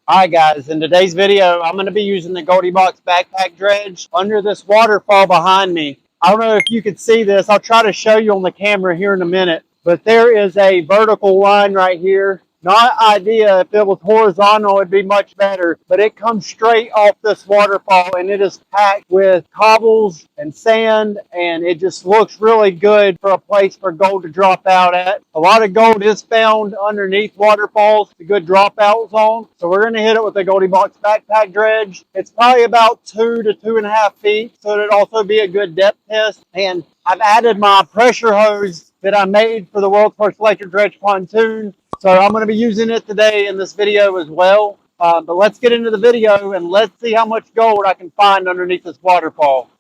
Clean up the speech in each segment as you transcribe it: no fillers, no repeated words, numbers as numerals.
Hi guys, in today's video, I'm going to be using the Goldibox backpack dredge under this waterfall behind me. I don't know if you can see this. I'll try to show you on the camera here in a minute. But there is a vertical line right here. Not idea. If it was horizontal, it'd be much better. But it comes straight off this waterfall and it is packed with cobbles and sand. And it just looks really good for a place for gold to drop out at. A lot of gold is found underneath waterfalls. It's a good dropout zone. So we're going to hit it with a Goldibox backpack dredge. It's probably about 2 to 2.5 feet. So it'd also be a good depth test. And I've added my pressure hose that I made for the world's first electric dredge pontoon. So I'm going to be using it today in this video as well. But let's get into the video and let's see how much gold I can find underneath this waterfall.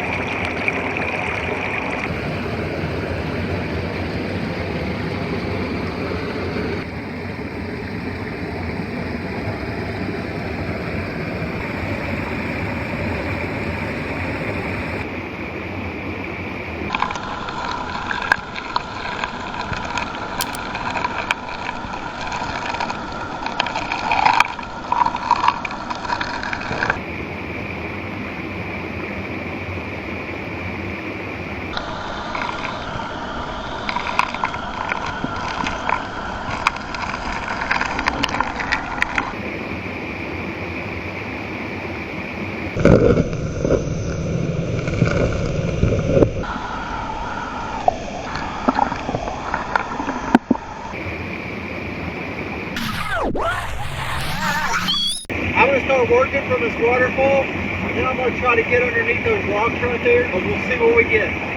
I'm going to start working from this waterfall, and then I'm going to try to get underneath those rocks right there, but we'll see what we get.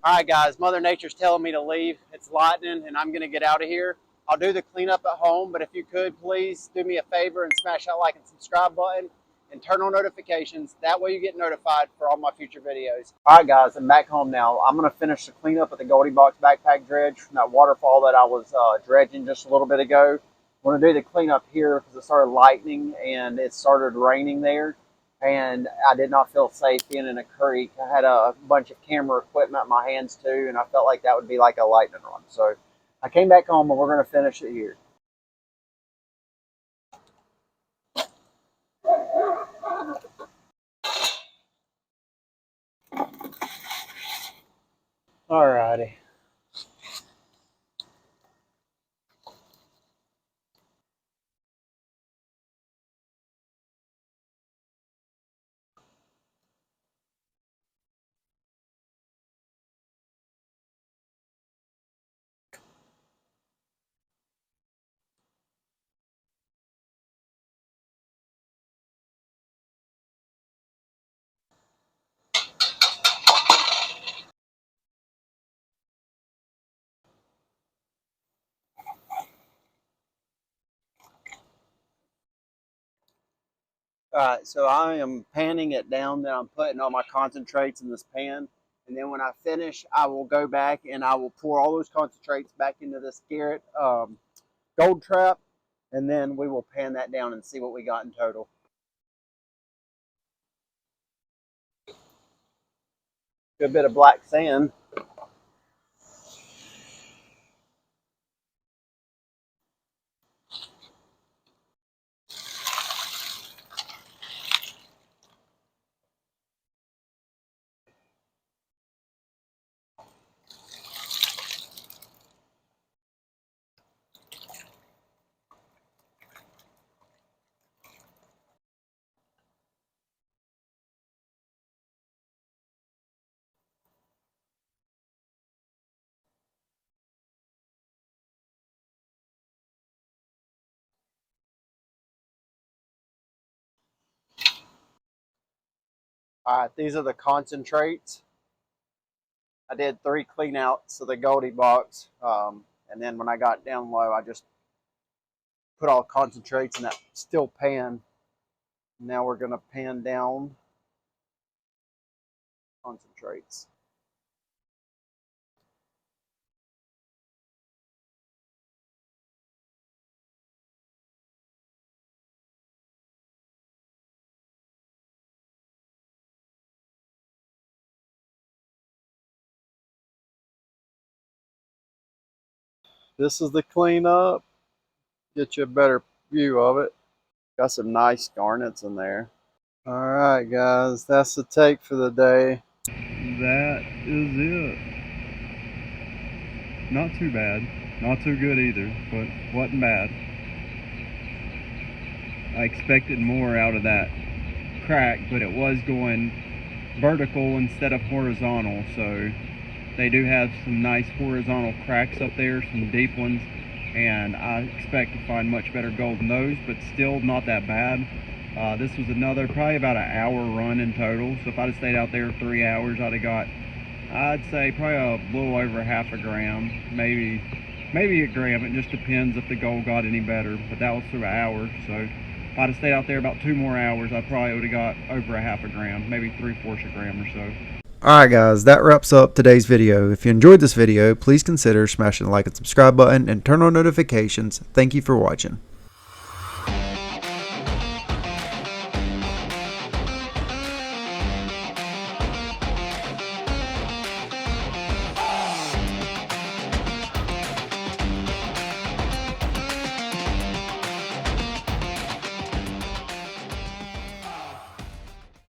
All right, guys, Mother Nature's telling me to leave. It's lightning, and I'm going to get out of here. I'll do the cleanup at home, but if you could, please do me a favor and smash that like and subscribe button and turn on notifications. That way you get notified for all my future videos. All right, guys, I'm back home now. I'm going to finish the cleanup of the Goldibox backpack dredge from that waterfall that I was dredging just a little bit ago. I'm going to do the cleanup here because it started lightning and it started raining there. And I did not feel safe being in a creek. I had a bunch of camera equipment in my hands too, and I felt like that would be like a lightning rod. So I came back home and we're going to finish it here. Alrighty. Alright, so I am panning it down. Then I'm putting all my concentrates in this pan. And then when I finish, I will go back and I will pour all those concentrates back into this Garrett gold trap. And then we will pan that down and see what we got in total. Good bit of black sand. Alright, these are the concentrates. I did 3 clean outs of the Goldibox, and then when I got down low, I just put all concentrates in that steel pan. Now we're going to pan down concentrates. This is the cleanup. Get you a better view of it. Got some nice garnets in there. Alright guys, that's the take for the day. That is it. Not too bad. Not too good either, but wasn't bad. I expected more out of that crack, but it was going vertical instead of horizontal, so they do have some nice horizontal cracks up there, some deep ones, and I expect to find much better gold in those, but still not that bad. This was another probably about an hour run in total, so if I'd have stayed out there 3 hours, I'd have got, I'd say probably a little over half a gram, maybe a gram. It just depends if the gold got any better, but that was through an hour, so if I'd have stayed out there about 2 more hours, I probably would have got over a half a gram, maybe 3/4 a gram or so. Alright guys, that wraps up today's video. If you enjoyed this video, please consider smashing the like and subscribe button and turn on notifications. Thank you for watching.